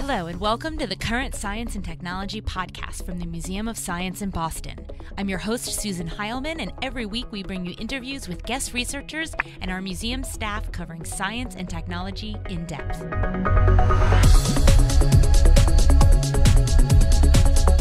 Hello, and welcome to the Current Science and Technology podcast from the Museum of Science in Boston. I'm your host, Susan Heilman, and every week we bring you interviews with guest researchers and our museum staff covering science and technology in depth.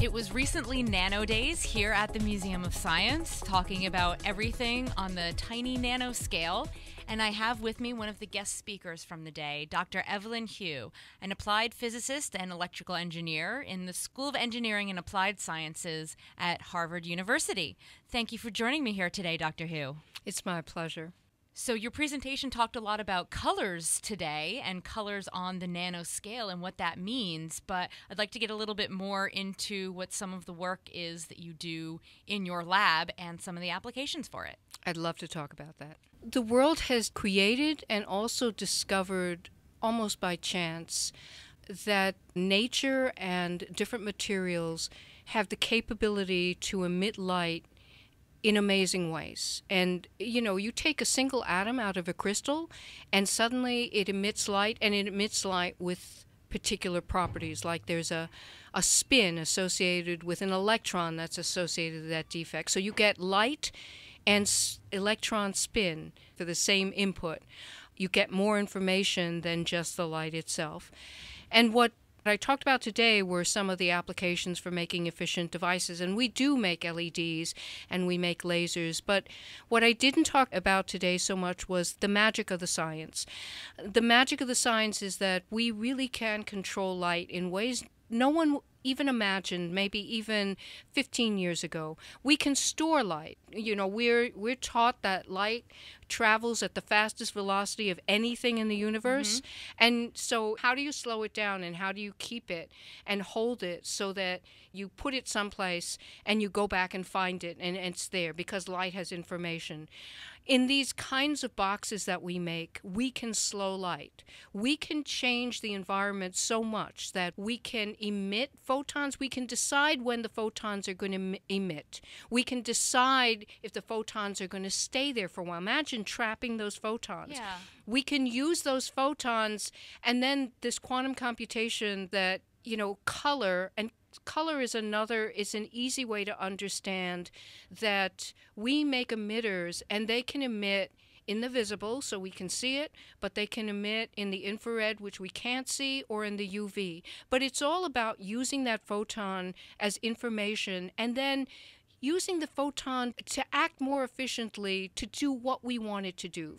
It was recently NanoDays here at the Museum of Science, talking about everything on the tiny nano scale. And I have with me one of the guest speakers from the day, Dr. Evelyn Hu, an applied physicist and electrical engineer in the School of Engineering and Applied Sciences at Harvard University. Thank you for joining me here today, Dr. Hu. It's my pleasure. So your presentation talked a lot about colors today and colors on the nano scale and what that means, but I'd like to get a little bit more into what some of the work is that you do in your lab and some of the applications for it. I'd love to talk about that. The world has created and also discovered, almost by chance, that nature and different materials have the capability to emit light in amazing ways. And, you take a single atom out of a crystal and suddenly it emits light, and it emits light with particular properties, like there's a spin associated with an electron that's associated with that defect. So you get light and electron spin for the same input. You get more information than just the light itself. And what I talked about today were some of the applications for making efficient devices, and we do make LEDs and we make lasers, but what I didn't talk about today so much was the magic of the science. The magic of the science is that we really can control light in ways no one even imagined, maybe even 15 years ago. We can store light. We're taught that light travels at the fastest velocity of anything in the universe. And so how do you slow it down, and how do you keep it and hold it so that you put it someplace and you go back and find it and it's there because light has information? In these kinds of boxes that we make, we can slow light. We can change the environment so much that we can emit photons. We can decide when the photons are going to emit. We can decide if the photons are going to stay there for a while. Imagine trapping those photons. Yeah. We can use those photons, and then this quantum computation that, color is an easy way to understand that we make emitters, and they can emit in the visible, so we can see it, but they can emit in the infrared, which we can't see, or in the UV. But it's all about using that photon as information, and then using the photon to act more efficiently to do what we want it to do.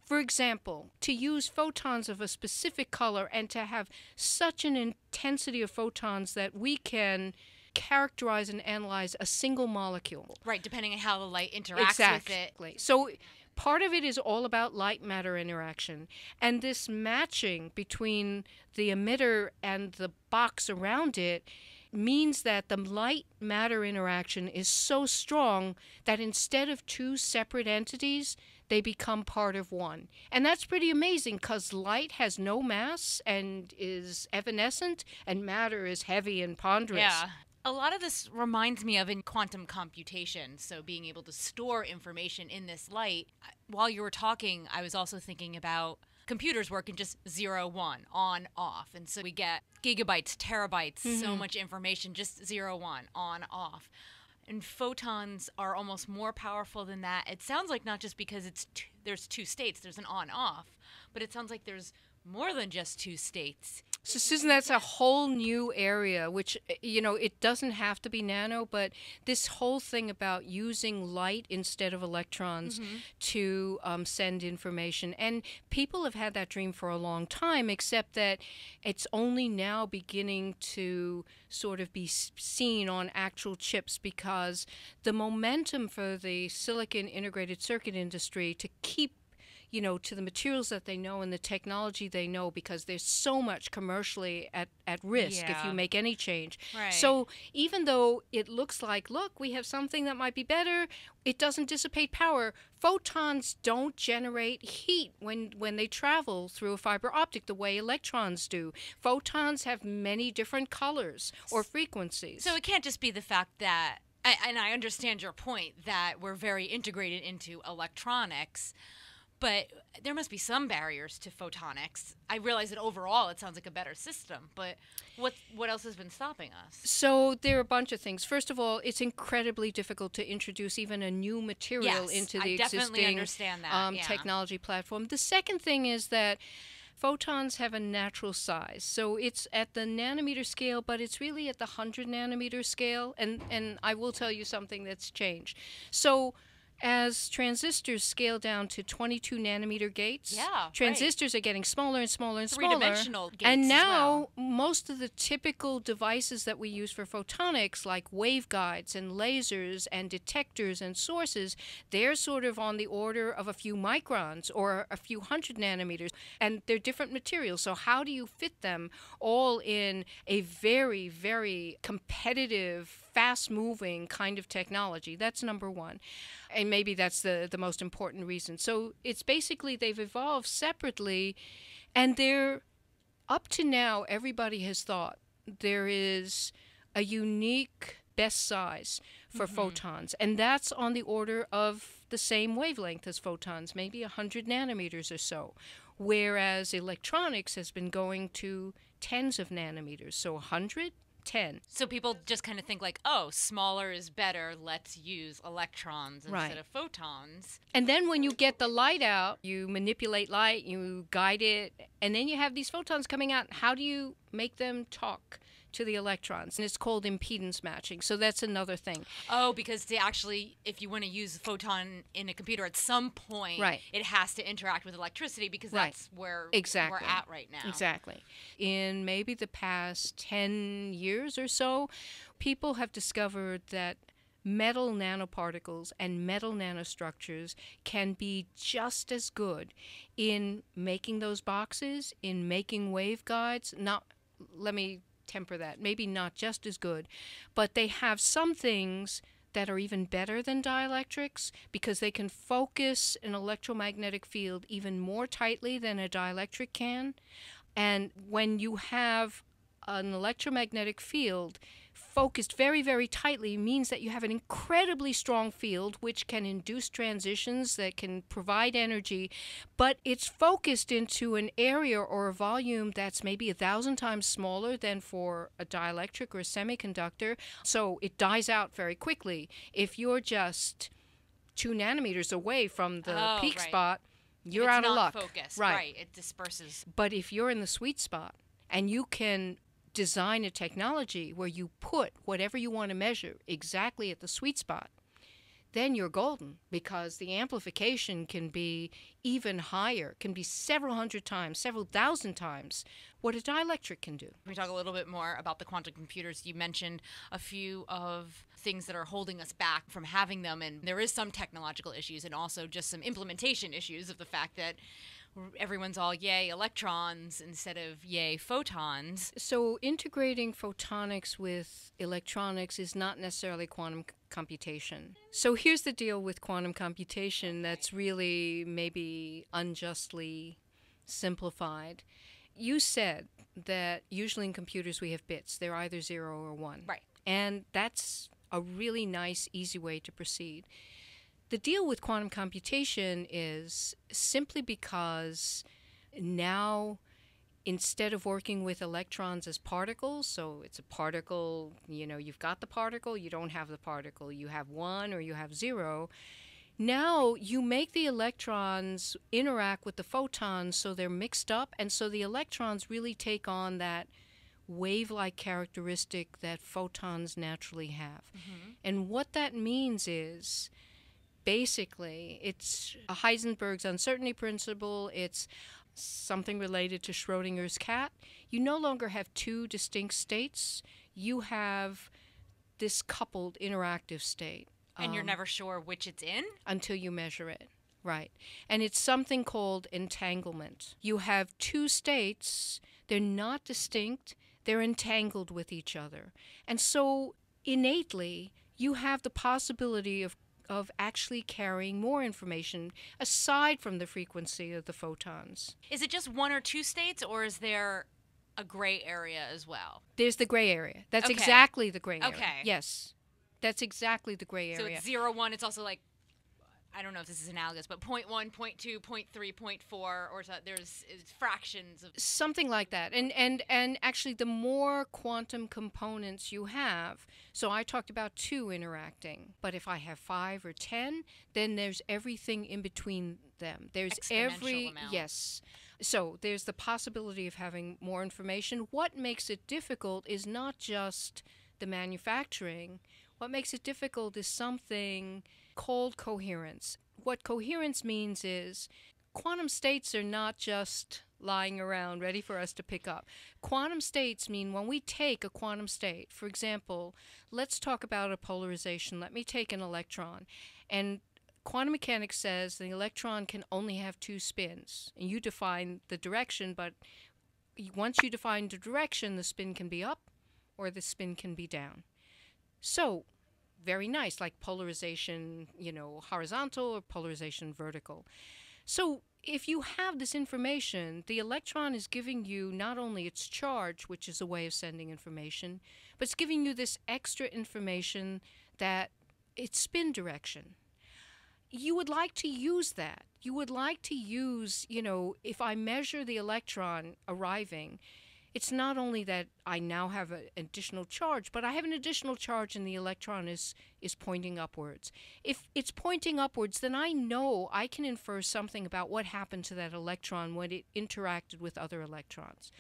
For example, to use photons of a specific color and to have such an intensity of photons that we can characterize and analyze a single molecule. Right, depending on how the light interacts with it. Exactly. So part of it is all about light-matter interaction. And this matching between the emitter and the box around it means that the light-matter interaction is so strong that instead of two separate entities, they become part of one. And that's pretty amazing because light has no mass and is evanescent, and matter is heavy and ponderous. Yeah. A lot of this reminds me of in quantum computation, so being able to store information in this light. While you were talking, I was also thinking about computers work in just 0, 1, on, off. And so we get gigabytes, terabytes, so much information, just 0, 1, on, off. And photons are almost more powerful than that. It sounds like not just because there's two states, there's an on-off, but it sounds like there's more than just two states. So, Susan, that's a whole new area, which, it doesn't have to be nano, but this whole thing about using light instead of electrons to send information. And people have had that dream for a long time, except that it's only now beginning to sort of be seen on actual chips because the momentum for the silicon integrated circuit industry to keep to the materials that they know and the technology they know, because there's so much commercially at risk if you make any change. Right. So even though it looks like, look, we have something that might be better, it doesn't dissipate power. Photons don't generate heat when they travel through a fiber optic the way electrons do. Photons have many different colors or frequencies. So it can't just be the fact that, and I understand your point, that we're very integrated into electronics, But there must be some barriers to photonics. I realize that overall it sounds like a better system, but what else has been stopping us? So there are a bunch of things. First of all, it's incredibly difficult to introduce even a new material into the existing technology platform. The second thing is that photons have a natural size. So it's at the nanometer scale, but it's really at the 100 nanometer scale. And I will tell you something that's changed. So as transistors scale down to 22 nanometer gates, transistors are getting smaller and smaller and smaller. Three-dimensional gates and now as well. Most of the typical devices that we use for photonics, like waveguides and lasers and detectors and sources, they're sort of on the order of a few microns or a few hundred nanometers. And they're different materials. So how do you fit them all in a very, very competitive, fast-moving kind of technology? That's number one. And maybe that's the most important reason. So it's basically they've evolved separately, and they're, up to now, everybody has thought there is a unique best size for photons, and that's on the order of the same wavelength as photons, maybe 100 nanometers or so, whereas electronics has been going to tens of nanometers, so 100, 10. So people just kind of think like, oh, smaller is better, let's use electrons instead of photons. And then when you get the light out, you manipulate light, you guide it, and then you have these photons coming out. How do you make them talk to the electrons? And it's called impedance matching. So that's another thing. Oh, because they actually, if you want to use a photon in a computer at some point, it has to interact with electricity because that's where we're at right now. Exactly. In maybe the past 10 years or so, people have discovered that metal nanoparticles and metal nanostructures can be just as good in making those boxes, in making waveguides. Let me temper that. Maybe not just as good, but they have some things that are even better than dielectrics because they can focus an electromagnetic field even more tightly than a dielectric can. And when you have an electromagnetic field focused very, very tightly means that you have an incredibly strong field which can induce transitions that can provide energy, but it's focused into an area or a volume that's maybe 1,000 times smaller than for a dielectric or a semiconductor, so it dies out very quickly. If you're just 2 nanometers away from the peak spot, you're out of luck. Focused. Right, it disperses. But if you're in the sweet spot and you can design a technology where you put whatever you want to measure exactly at the sweet spot, then you're golden because the amplification can be even higher, can be several hundred times, several thousand times what a dielectric can do. Can we talk a little bit more about the quantum computers? You mentioned a few of things that are holding us back from having them, and there is some technological issues and also just some implementation issues of the fact that everyone's all yay electrons instead of yay photons. So integrating photonics with electronics is not necessarily quantum computation. So here's the deal with quantum computation that's really maybe unjustly simplified. You said that usually in computers we have bits. They're either 0 or 1. Right. And that's a really nice, easy way to proceed. The deal with quantum computation is simply because now, instead of working with electrons as particles, so it's a particle, you've got the particle, you don't have the particle, you have 1 or you have 0, now you make the electrons interact with the photons so they're mixed up, and so the electrons really take on that wave-like characteristic that photons naturally have. Mm-hmm. And what that means is, basically, it's Heisenberg's uncertainty principle. It's something related to Schrodinger's cat. You no longer have 2 distinct states. You have this coupled interactive state. And you're never sure which it's in? Until you measure it. Right. And it's something called entanglement. You have 2 states. They're not distinct. They're entangled with each other. And so innately, you have the possibility of actually carrying more information aside from the frequency of the photons. Is it just 1 or 2 states, or is there a gray area as well? There's the gray area. That's exactly the gray area. Okay. Yes. That's exactly the gray area. So it's 0, 1. It's also like I don't know if this is analogous, but 0.1, 0.2, 0.3, 0.4, or so there's fractions of something like that. And actually, the more quantum components you have, so I talked about 2 interacting, but if I have 5 or 10, then there's everything in between them. There's exponential amount. Yes. So there's the possibility of having more information. What makes it difficult is not just the manufacturing. What makes it difficult is something called coherence. What coherence means is quantum states are not just lying around ready for us to pick up. Quantum states mean when we take a quantum state, for example, let's talk about a polarization. Let me take an electron. And quantum mechanics says the electron can only have 2 spins. And you define the direction, but once you define the direction, the spin can be up or the spin can be down. So, very nice, like polarization, horizontal or polarization vertical. So, if you have this information, the electron is giving you not only its charge, which is a way of sending information, but it's giving you this extra information that its spin direction. You would like to use that. You would like to use, if I measure the electron arriving, it's not only that I now have an additional charge, but I have an additional charge and the electron is pointing upwards. If it's pointing upwards, then I know I can infer something about what happened to that electron when it interacted with other electrons.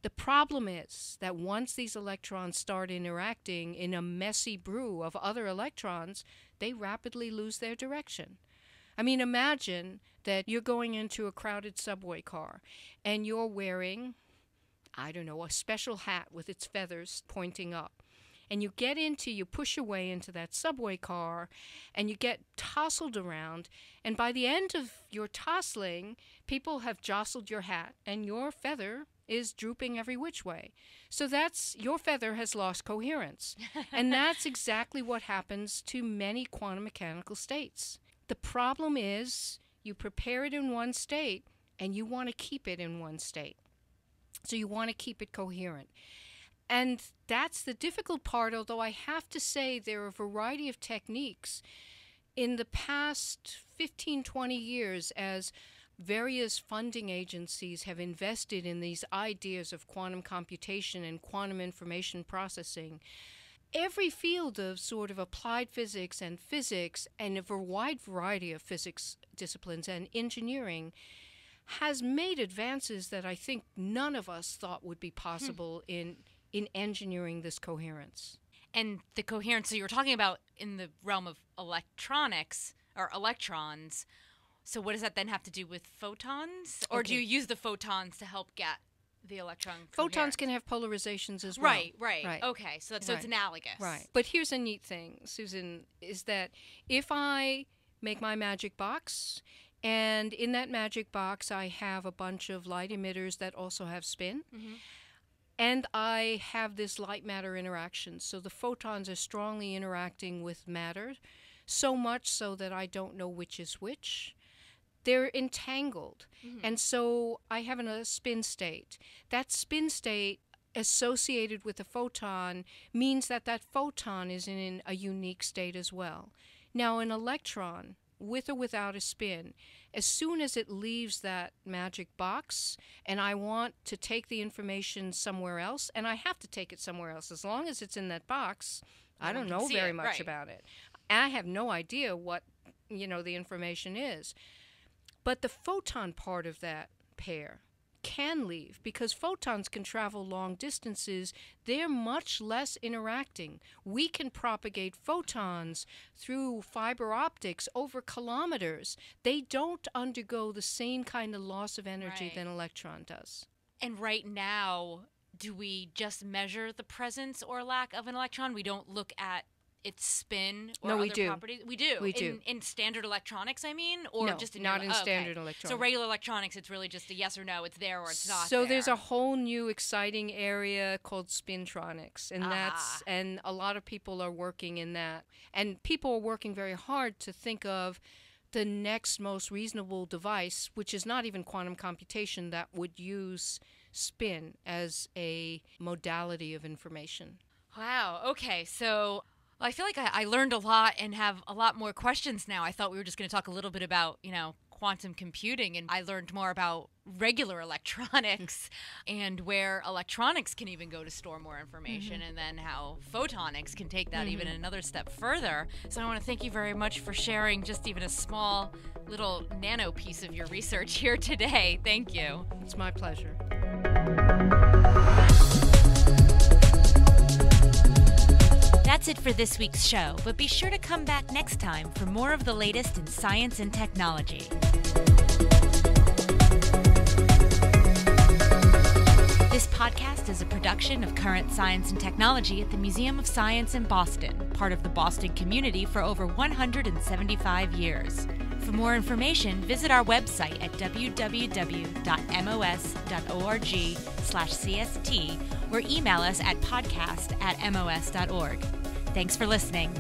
The problem is that once these electrons start interacting in a messy brew of other electrons, they rapidly lose their direction. I mean, imagine that you're going into a crowded subway car and you're wearing, I don't know, a special hat with its feathers pointing up. And you push your way into that subway car and you get tousled around. And by the end of your tossling, people have jostled your hat and your feather is drooping every which way. So your feather has lost coherence. And that's exactly what happens to many quantum mechanical states. The problem is you prepare it in one state and you want to keep it in one state. So you want to keep it coherent. And that's the difficult part, although I have to say there are a variety of techniques. In the past 15, 20 years, as various funding agencies have invested in these ideas of quantum computation and quantum information processing, every field of sort of applied physics and a wide variety of physics disciplines and engineering has made advances that I think none of us thought would be possible in engineering this coherence. And the coherence, so you were talking about in the realm of electronics or electrons. So what does that then have to do with photons? Or do you use the photons to help get the electron coherence? Photons can have polarizations as well. Right. Okay, so it's analogous. Right. But here's a neat thing, Susan, is that if I make my magic box, and in that magic box I have a bunch of light emitters that also have spin, and I have this light-matter interaction. So the photons are strongly interacting with matter, so much so that I don't know which is which. They're entangled. And so I have a spin state. That spin state associated with the photon means that that photon is in a unique state as well. Now, an electron, with or without a spin, as soon as it leaves that magic box and I want to take the information somewhere else, and I have to take it somewhere else, as long as it's in that box, I don't know very much about it. I have no idea what, the information is. But the photon part of that pair can leave because photons can travel long distances. They're much less interacting. We can propagate photons through fiber optics over kilometers. They don't undergo the same kind of loss of energy than an electron does. And right now, do we just measure the presence or lack of an electron? We don't look at its spin or other properties? We do. We do. In standard electronics, I mean? Or no, just in not in standard electronics. So regular electronics, it's really just a yes or no, it's there or it's not so there. There's a whole new exciting area called Spintronics, and a lot of people are working in that. And people are working very hard to think of the next most reasonable device, which is not even quantum computation, that would use spin as a modality of information. Wow. Okay. So Well, I feel like I learned a lot and have a lot more questions now. I thought we were just going to talk a little bit about, quantum computing, and I learned more about regular electronics and where electronics can even go to store more information, and then how photonics can take that even another step further. So I want to thank you very much for sharing just even a small little nano piece of your research here today. Thank you. It's my pleasure. That's it for this week's show, but be sure to come back next time for more of the latest in science and technology. This podcast is a production of Current Science and Technology at the Museum of Science in Boston, part of the Boston community for over 175 years. For more information, visit our website at www.mos.org/CST or email us at podcast@mos.org. Thanks for listening.